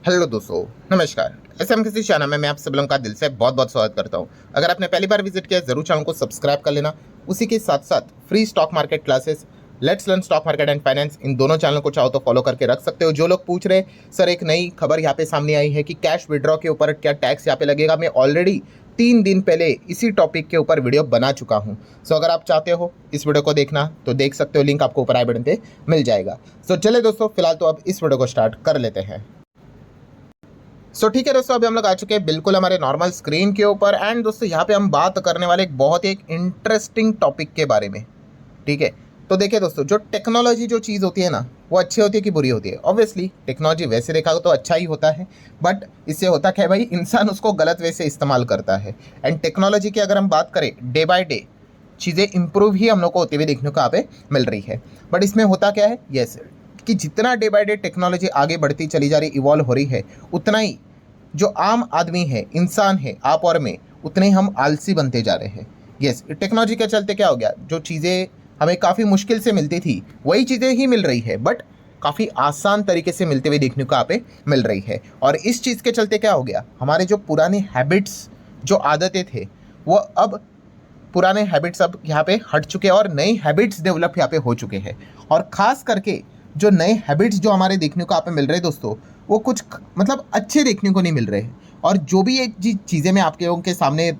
Hello दोस्तों, नमस्कार। SM किसी चैनल में मैं आप सब लोगों का दिल से बहुत बहुत स्वागत करता हूं। अगर आपने पहली बार विजिट किया जरूर चैनल को सब्सक्राइब कर लेना। उसी के साथ साथ free stock market classes, let's learn stock market and finance, इन दोनों चैनलों को चाहो तो फॉलो करके रख सकते हो। जो लोग पूछ रहे सर एक नई खबर यहाँ पे सामने आई है कि कैश विड्रॉ के ऊपर क्या टैक्स यहाँ पे लगेगा, मैं ऑलरेडी 3 दिन पहले इसी टॉपिक के ऊपर वीडियो बना चुका हूँ। सो अगर आप चाहते हो इस वीडियो को देखना तो देख सकते हो, लिंक आपको ऊपर आई बटन पे मिल जाएगा। सो चले दोस्तों, फिलहाल तो अब इस वीडियो को स्टार्ट कर लेते हैं। ठीक है दोस्तों, अभी हम लोग आ चुके हैं बिल्कुल हमारे नॉर्मल स्क्रीन के ऊपर। एंड दोस्तों यहाँ पे हम बात करने वाले एक बहुत ही इंटरेस्टिंग टॉपिक के बारे में। ठीक है, तो देखिए दोस्तों, जो टेक्नोलॉजी जो चीज़ होती है ना, वो अच्छी होती है कि बुरी होती है। ऑब्वियसली टेक्नोलॉजी वैसे देखा तो अच्छा ही होता है, बट इससे होता क्या है भाई, इंसान उसको गलत वे से इस्तेमाल करता है। एंड टेक्नोलॉजी की अगर हम बात करें, डे बाय डे चीज़ें इंप्रूव ही हम लोग को होते हुए देखने को यहाँ पे मिल रही है। बट इसमें होता क्या है, यस, कि जितना डे बाय डे टेक्नोलॉजी आगे बढ़ती चली जा रही, इवॉल्व हो रही है, उतना ही जो आम आदमी है, इंसान है, आप और मैं, उतने ही हम आलसी बनते जा रहे हैं। यस, टेक्नोलॉजी के चलते क्या हो गया, जो चीज़ें हमें काफ़ी मुश्किल से मिलती थी वही चीज़ें ही मिल रही है, बट काफ़ी आसान तरीके से मिलते हुए देखने को यहाँ पे मिल रही है। और इस चीज़ के चलते क्या हो गया, हमारे जो पुराने हैबिट्स, जो आदतें थे, वो अब पुराने हैबिट्स अब यहाँ पे हट चुके हैं और नई हैबिट्स डेवलप यहाँ पे हो चुके हैं। और ख़ास करके जो नए हैबिट्स जो हमारे देखने को यहाँ पे मिल रहे हैं दोस्तों, वो कुछ मतलब अच्छे देखने को नहीं मिल रहे हैं। और जो भी ये चीज़ें मैं आपके लोगों के सामने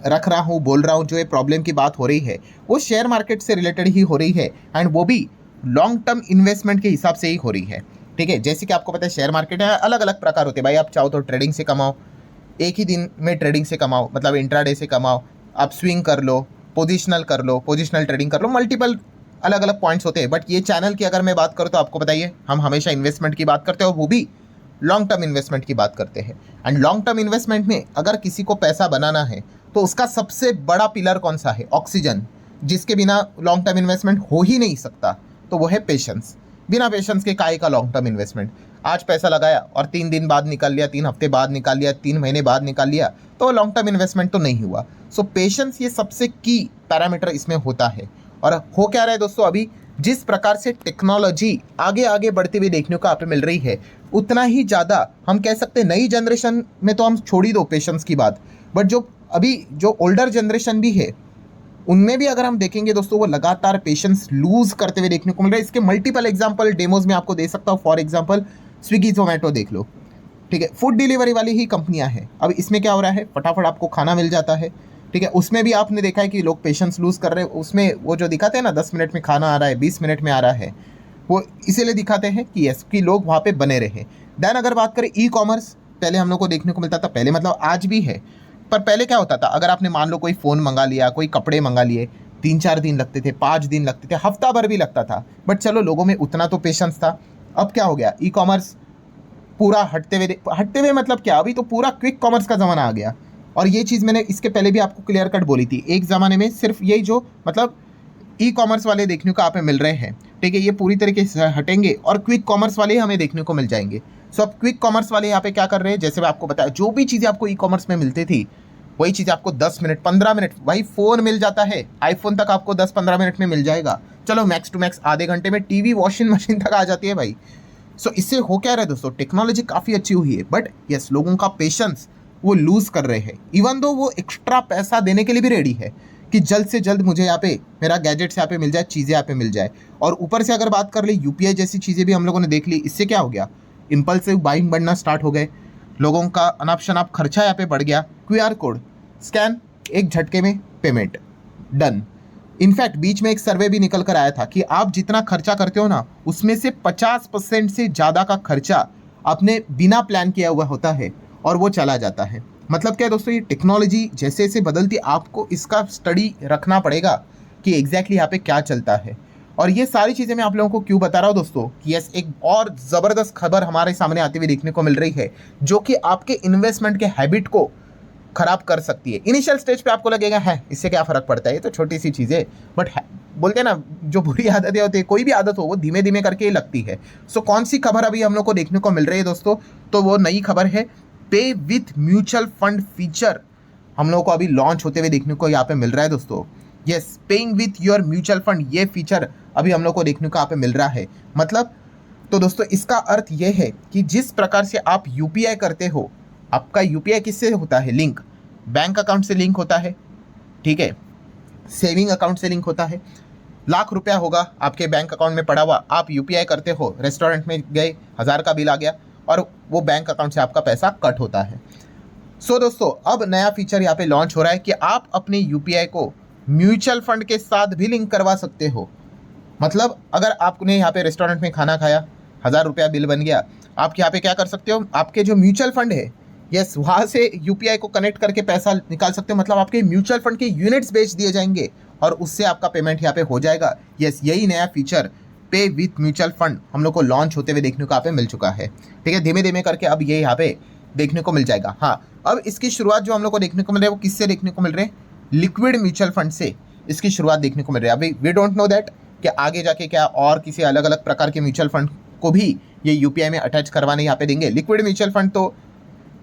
रख रहा हूँ, बोल रहा हूँ, जो ये प्रॉब्लम की बात हो रही है, वो शेयर मार्केट से रिलेटेड ही हो रही है। एंड वो भी लॉन्ग टर्म इन्वेस्टमेंट के हिसाब से ही हो रही है। ठीक है, जैसे कि आपको पता है शेयर मार्केट है, अलग अलग प्रकार होते हैं भाई। आप चाहो तो ट्रेडिंग से कमाओ, एक ही दिन में ट्रेडिंग से कमाओ, मतलब इंट्राडे से कमाओ, आप स्विंग कर लो, पोजिशनल ट्रेडिंग कर लो, मल्टीपल अलग अलग पॉइंट्स होते हैं। बट ये चैनल की अगर मैं बात करूँ तो आपको बताइए, हम हमेशा इन्वेस्टमेंट की बात करते हैं, और वो भी लॉन्ग टर्म इन्वेस्टमेंट की बात करते हैं। एंड लॉन्ग टर्म इन्वेस्टमेंट में अगर किसी को पैसा बनाना है तो उसका सबसे बड़ा पिलर कौन सा है, ऑक्सीजन, जिसके बिना लॉन्ग टर्म इन्वेस्टमेंट हो ही नहीं सकता, तो वो है पेशेंस। बिना पेशेंस के काहे का लॉन्ग टर्म इन्वेस्टमेंट। आज पैसा लगाया और 3 दिन बाद निकाल लिया, 3 हफ्ते बाद निकाल लिया, 3 महीने बाद निकाल लिया, तो लॉन्ग टर्म इन्वेस्टमेंट तो नहीं हुआ। सो पेशेंस ये सबसे की पैरामीटर इसमें होता है। और हो क्या रहा है दोस्तों, अभी जिस प्रकार से टेक्नोलॉजी आगे आगे बढ़ती हुई देखने को आप मिल रही है, उतना ही ज़्यादा हम कह सकते हैं नई जनरेशन में तो हम छोड़ ही दो पेशेंस की बात, बट जो अभी जो ओल्डर जनरेशन भी है, उनमें भी अगर हम देखेंगे दोस्तों, वो लगातार पेशेंस लूज करते हुए देखने को मिल रहा है। इसके मल्टीपल एग्जांपल डेमोज में आपको दे सकता हूँ। फॉर एग्जांपल स्विगी जोमेटो देख लो। ठीक है, फूड डिलीवरी वाली ही कंपनियां हैं। अब इसमें क्या हो रहा है, फटाफट आपको खाना मिल जाता है। ठीक है, उसमें भी आपने देखा है कि लोग पेशेंस लूज कर रहे हैं। उसमें वो जो दिखाते हैं ना, 10 मिनट में खाना आ रहा है, 20 मिनट में आ रहा है, वो इसीलिए दिखाते हैं कि यस, कि लोग वहाँ पे बने रहे। देन अगर बात करें ई कॉमर्स, पहले हम लोग को देखने को मिलता था, पहले मतलब आज भी है, पर पहले क्या होता था, अगर आपने मान लो कोई फ़ोन मंगा लिया, कोई कपड़े मंगा लिए, 3-4 दिन लगते थे, 5 दिन लगते थे, हफ्ता भर भी लगता था, बट चलो लोगों में उतना तो पेशेंस था। अब क्या हो गया, ई कॉमर्स पूरा हटते हुए मतलब क्या, अभी तो पूरा क्विक कॉमर्स का ज़माना आ गया। और ये चीज़ मैंने इसके पहले भी आपको क्लियर कट बोली थी, एक ज़माने में सिर्फ यही जो मतलब ई कॉमर्स वाले देखने को आप मिल रहे हैं। ठीक है, ये पूरी तरीके से हटेंगे और क्विक कॉमर्स वाले हमें देखने को मिल जाएंगे। सो अब क्विक कॉमर्स वाले यहाँ पे क्या कर रहे हैं, जैसे मैं आपको बताया, जो भी चीज़ें आपको ई कॉमर्स में मिलती थी, वही चीज़ आपको 10 मिनट 15 मिनट, वही फ़ोन मिल जाता है, आईफोन तक आपको 10-15 मिनट में मिल जाएगा। चलो मैक्स टू मैक्स आधे घंटे में टीवी वॉशिंग मशीन तक आ जाती है भाई। सो इससे हो क्या रहा है दोस्तों, टेक्नोलॉजी काफ़ी अच्छी हुई है, बट यस, लोगों का पेशेंस वो लूज़ कर रहे हैं। इवन दो वो एक्स्ट्रा पैसा देने के लिए भी रेडी है कि जल्द से जल्द मुझे यहाँ पे मेरा गैजेट्स यहाँ पे मिल जाए, चीज़ें यहाँ पे मिल जाए। और ऊपर से अगर बात कर ले, यूपीआई जैसी चीज़ें भी हम लोगों ने देख ली। इससे क्या हो गया, इम्पल्सिव बाइंग बढ़ना स्टार्ट हो गए, लोगों का अनाप शनाप खर्चा यहाँ पे बढ़ गया। क्यूआर कोड स्कैन, एक झटके में पेमेंट डन। इनफैक्ट बीच में एक सर्वे भी निकल कर आया था कि आप जितना खर्चा करते हो ना, उसमें से 50% से ज़्यादा का खर्चा आपने बिना प्लान किया हुआ होता है और वो चला जाता है। मतलब क्या है दोस्तों, ये टेक्नोलॉजी जैसे जैसे बदलती, आपको इसका स्टडी रखना पड़ेगा कि एग्जैक्टली यहाँ पे क्या चलता है। और ये सारी चीज़ें मैं आप लोगों को क्यों बता रहा हूँ दोस्तों, कि यस, एक और ज़बरदस्त खबर हमारे सामने आती हुई देखने को मिल रही है, जो कि आपके इन्वेस्टमेंट के हैबिट को खराब कर सकती है। इनिशियल स्टेज पे आपको लगेगा है इससे क्या फ़र्क पड़ता है, ये तो छोटी सी चीज़ है, बट बोलते हैं ना, जो बुरी आदतें होती है, कोई भी आदत हो, वो धीमे धीमे करके ही लगती है। सो कौन सी खबर अभी हम लोग को देखने को मिल रही है दोस्तों, तो वो नई खबर है, पे विथ म्यूचुअल फंड फीचर हम लोग को अभी लॉन्च होते हुए देखने को यहाँ पे मिल रहा है दोस्तों। Yes, paying with your mutual fund, ये फीचर अभी हम लोग को देखने को यहाँ पे मिल रहा है। मतलब तो दोस्तों इसका अर्थ ये है कि जिस प्रकार से आप यूपीआई करते हो, आपका यूपीआई किससे होता है लिंक? बैंक अकाउंट से लिंक होता है, ठीक है, सेविंग अकाउंट से लिंक होता है। लाख रुपया होगा आपके बैंक अकाउंट में पड़ा हुआ, आप यूपीआई करते हो, रेस्टोरेंट में गए, 1000 का बिल आ गया और वो बैंक अकाउंट से आपका पैसा कट होता है। सो दोस्तों अब नया फीचर यहाँ पे लॉन्च हो रहा है कि आप अपने यूपीआई को म्यूचुअल फंड के साथ भी लिंक करवा सकते हो। मतलब अगर आपने यहाँ पे रेस्टोरेंट में खाना खाया, 1000 रुपया बिल बन गया, आप यहाँ पे क्या कर सकते हो, आपके जो म्यूचुअल फंड है, यस, वहाँ से यूपीआई को कनेक्ट करके पैसा निकाल सकते हो। मतलब आपके म्यूचुअल फंड के यूनिट्स बेच दिए जाएंगे और उससे आपका पेमेंट यहाँ पे हो जाएगा। यस, यही नया फीचर पे विथ म्यूचुअल फंड हम लोग को लॉन्च होते हुए देखने को यहाँ पे मिल चुका है, ठीक है। धीमे धीमे करके अब ये यहाँ पे देखने को मिल जाएगा। हाँ, अब इसकी शुरुआत जो हम लोग को देखने को मिल रहा है वो किससे देखने को मिल रहे हैं? लिक्विड म्यूचुअल फंड से इसकी शुरुआत देखने को मिल रही है। अभी वी डोंट नो दैट कि आगे जाके क्या और किसी अलग अलग प्रकार के म्यूचुअल फंड को भी ये यूपीआई में अटैच करवाने यहाँ पे देंगे। लिक्विड म्यूचुअल फंड तो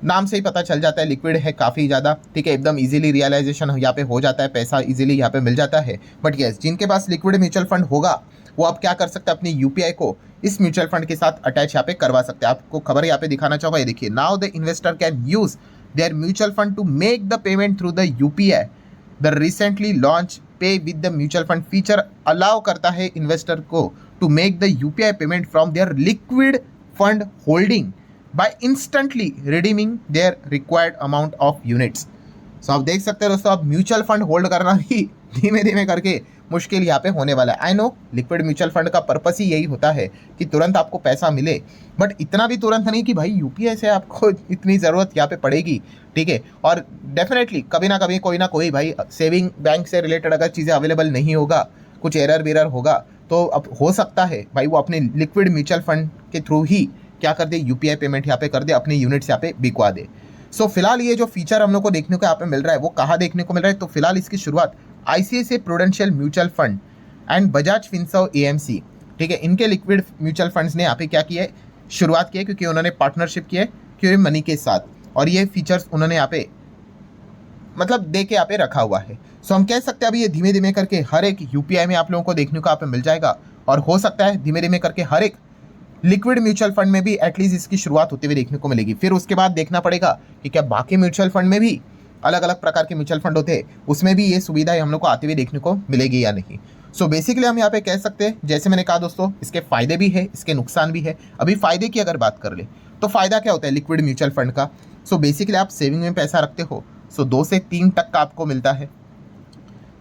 नाम से ही पता चल जाता है, लिक्विड है काफ़ी ज़्यादा, ठीक है, एकदम इजीली रियलाइजेशन यहाँ पे हो जाता है, पैसा इजीली यहाँ पे मिल जाता है। बट यस, जिनके पास लिक्विड म्यूचुअल फंड होगा वो अब क्या कर सकते हैं, अपनी यूपीआई को इस म्यूचुअल फंड के साथ अटैच यहाँ पे करवा सकते हैं। आपको खबर यहाँ पे दिखाना चाहूँगा, ये देखिए, now the investor can use their mutual fund to make the payment through the UPI. The recently launch pay with the mutual fund feature allow करता है इन्वेस्टर को to make the UPI payment from their liquid fund holding by instantly redeeming their required amount of units. So आप देख सकते हैं दोस्तों, अब mutual fund hold करना भी धीमे धीमे करके मुश्किल यहाँ पे होने वाला है। I know liquid mutual fund का पर्पस ही यही होता है कि तुरंत आपको पैसा मिले, बट इतना भी तुरंत नहीं कि भाई यूपीआई से आपको इतनी ज़रूरत यहाँ पे पड़ेगी, ठीक है। और डेफिनेटली कभी ना कभी कोई ना कोई भाई सेविंग बैंक से रिलेटेड अगर चीज़ें अवेलेबल नहीं होगा, कुछ एरर वेरर होगा, तो अब हो सकता है भाई वो अपने लिक्विड म्यूचुअल फंड के थ्रू ही क्या कर दे, यूपीआई पेमेंट यहाँ पे कर दे, अपने यूनिट्स यहाँ पे बिकवा दे। सो फिलहाल ये जो फीचर हम लोग को देखने को यहाँ पे मिल रहा है वो कहाँ देखने को मिल रहा है? तो फिलहाल इसकी शुरुआत ICICI prudential mutual fund and Bajaj Finserv AMC, ठीक है, इनके लिक्विड म्यूचुअल फंड्स ने यहाँ पे क्या किया है, शुरुआत की है, क्योंकि उन्होंने पार्टनरशिप की है क्यूरी मनी के साथ, और ये फीचर्स उन्होंने यहाँ पे मतलब दे के यहाँ पे रखा हुआ है। सो हम कह सकते हैं अभी ये धीमे धीमे करके हर एक यूपीआई में आप लोगों को देखने को यहाँ पे मिल जाएगा, और हो सकता है धीमे धीमे करके हर एक लिक्विड म्यूचुअल फंड में भी एटलीस्ट इसकी शुरुआत होते हुए देखने को मिलेगी। फिर उसके बाद देखना पड़ेगा कि क्या बाकी म्यूचुअल फंड में भी, अलग अलग प्रकार के म्यूचुअल फंड होते हैं, उसमें भी ये सुविधा हम लोग को आते हुए देखने को मिलेगी या नहीं। सो बेसिकली हम यहाँ पे कह सकते हैं, जैसे मैंने कहा दोस्तों, इसके फायदे भी है, इसके नुकसान भी है। अभी फायदे की अगर बात कर ले तो फायदा क्या होता है लिक्विड म्यूचुअल फंड का? सो बेसिकली आप सेविंग में पैसा रखते हो, सो 2 से 3% का आपको मिलता है।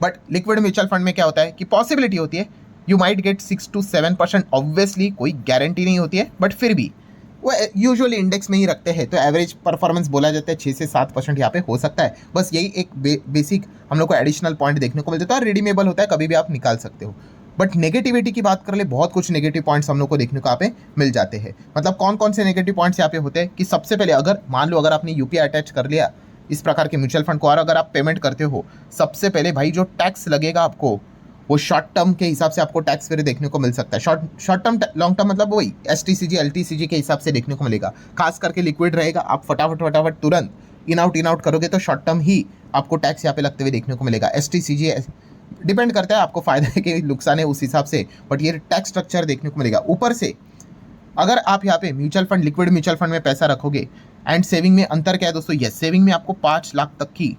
बट लिक्विड म्यूचुअल फंड में क्या होता है कि पॉसिबिलिटी होती है you might get 6 to 7%, obviously कोई गारंटी नहीं होती है, बट फिर भी वो यूजुअली इंडेक्स में ही रखते हैं, तो एवरेज परफॉर्मेंस बोला जाता है 6 से 7% यहाँ पे हो सकता है। बस यही एक बेसिक हम लोग को एडिशनल पॉइंट देखने को मिल जाता है, और रिडीमेबल होता है, कभी भी आप निकाल सकते हो। बट नेगेटिविटी की बात कर ले, बहुत कुछ नेगेटिव पॉइंट्स हम लोग को देखने को यहाँ पे मिल जाते हैं। मतलब कौन कौन से नेगेटिव पॉइंट्स यहाँ पे होते हैं कि सबसे पहले अगर मान लो अगर आपने यूपीआई अटैच कर लिया इस प्रकार के म्यूचुअल फंड को, और अगर आप पेमेंट करते हो, सबसे पहले भाई जो टैक्स लगेगा आपको, वो शॉर्ट टर्म के हिसाब से आपको टैक्स फिर देखने को मिल सकता है। शॉर्ट टर्म, लॉन्ग टर्म मतलब वही एसटीसीजी एलटीसीजी के हिसाब से देखने को मिलेगा। खास करके लिक्विड रहेगा, आप फटाफट तुरंत इन आउट करोगे तो शॉर्ट टर्म ही आपको टैक्स यहाँ पे लगते हुए देखने को मिलेगा। एसटीसीजी डिपेंड करता है आपको फायदा के नुकसान है उस हिसाब से, बट ये टैक्स स्ट्रक्चर देखने को मिलेगा। ऊपर से अगर आप यहाँ पे mutual fund, liquid mutual fund में पैसा रखोगे एंड सेविंग में अंतर क्या है दोस्तों? यस, सेविंग में आपको 5 लाख तक की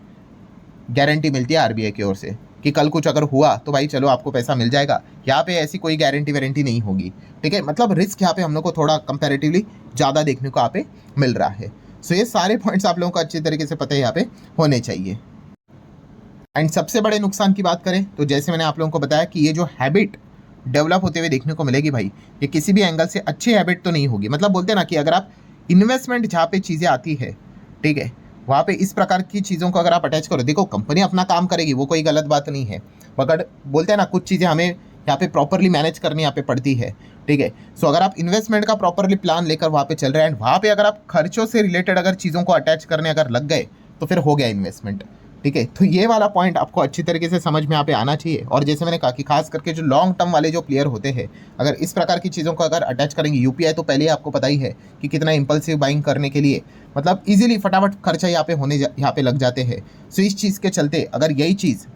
गारंटी मिलती है आरबीआई की ओर से कि कल कुछ अगर हुआ तो भाई चलो आपको पैसा मिल जाएगा। यहाँ पे ऐसी कोई गारंटी वारंटी नहीं होगी, ठीक है। मतलब रिस्क यहाँ पे हम लोग को थोड़ा कंपैरेटिवली ज़्यादा देखने को यहाँ पे मिल रहा है। सो ये सारे पॉइंट्स आप लोगों को अच्छे तरीके से पता है यहाँ पे होने चाहिए। एंड सबसे बड़े नुकसान की बात करें तो जैसे मैंने आप लोगों को बताया कि ये जो हैबिट डेवलप होते हुए देखने को मिलेगी भाई, ये किसी भी एंगल से अच्छी हैबिट तो नहीं होगी। मतलब बोलते हैं ना कि अगर आप इन्वेस्टमेंट जहाँ पे चीज़ें आती है, ठीक है, वहाँ पे इस प्रकार की चीज़ों को अगर आप अटैच करो, देखो कंपनी अपना काम करेगी, वो कोई गलत बात नहीं है, मगर बोलते हैं ना कुछ चीज़ें हमें यहाँ पे प्रॉपरली मैनेज करनी यहाँ पे पड़ती है, ठीक है। सो अगर आप इन्वेस्टमेंट का प्रॉपरली प्लान लेकर वहाँ पे चल रहे हैं, एंड वहाँ पे अगर आप खर्चों से रिलेटेड अगर चीज़ों को अटैच करने अगर लग गए तो फिर हो गया इन्वेस्टमेंट, ठीक है। तो ये वाला पॉइंट आपको अच्छी तरीके से समझ में यहाँ पे आना चाहिए। और जैसे मैंने कहा कि खास करके जो लॉन्ग टर्म वाले जो प्लेयर होते हैं, अगर इस प्रकार की चीज़ों को अगर अटैच करेंगे, यूपीआई तो पहले ही आपको पता ही है कि कितना इंपल्सिव बाइंग करने के लिए मतलब इजीली फटाफट खर्चा यहाँ पे यहाँ पे लग जाते हैं। सो इस चीज़ के चलते अगर यही चीज़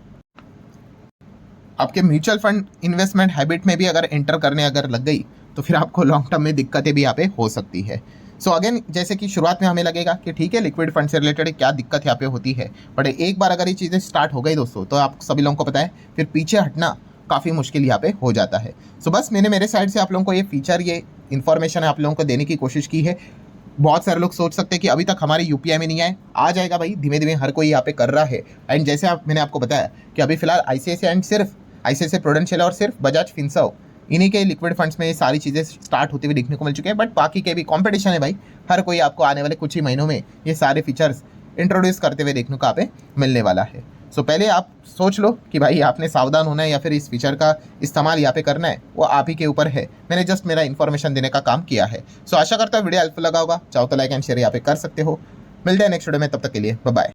आपके म्यूचुअल फंड इन्वेस्टमेंट हैबिट में भी अगर एंटर करने अगर लग गई तो फिर आपको लॉन्ग टर्म में दिक्कतें भी यहाँ पे हो सकती है। सो अगेन, जैसे कि शुरुआत में हमें लगेगा कि ठीक है लिक्विड फंड से रिलेटेड क्या दिक्कत यहाँ पे होती है, बट एक बार अगर ये चीज़ें स्टार्ट हो गई दोस्तों, तो आप सभी लोगों को पता है फिर पीछे हटना काफ़ी मुश्किल यहाँ पे हो जाता है। सो बस मैंने मेरे साइड से आप लोगों को ये फीचर, ये इन्फॉर्मेशन आप लोगों को देने की कोशिश की है। बहुत सारे लोग सोच सकते हैं कि अभी तक हमारे यूपीआई में नहीं आए, आ जाएगा भाई, धीमे धीमे हर कोई यहाँ पे कर रहा है। एंड जैसे मैंने आपको बताया कि अभी फिलहाल आईसीआईसीआई एंड सिर्फ आईसीआईसीआई प्रूडेंशियल और सिर्फ बजाज फिनसर्व, इन्हीं के लिक्विड फंड्स में ये सारी चीज़ें स्टार्ट होती हुई देखने को मिल चुकी है। बट बाकी के भी कॉम्पिटिशन है भाई, हर कोई आपको आने वाले कुछ ही महीनों में ये सारे फीचर्स इंट्रोड्यूस करते हुए देखने को यहाँ पे मिलने वाला है। सो पहले आप सोच लो कि भाई आपने सावधान होना है या फिर इस फीचर का इस्तेमाल यहाँ पे करना है, वो आप ही के ऊपर है। मैंने जस्ट मेरा इन्फॉर्मेशन देने का काम किया है। सो आशा करता हूँ वीडियो हेल्पफुल लगा होगा। चाहो तो लाइक एंड शेयर यहाँ पे कर सकते हो। मिलते हैं नेक्स्ट वीडियो में, तब तक के लिए बाय बाय।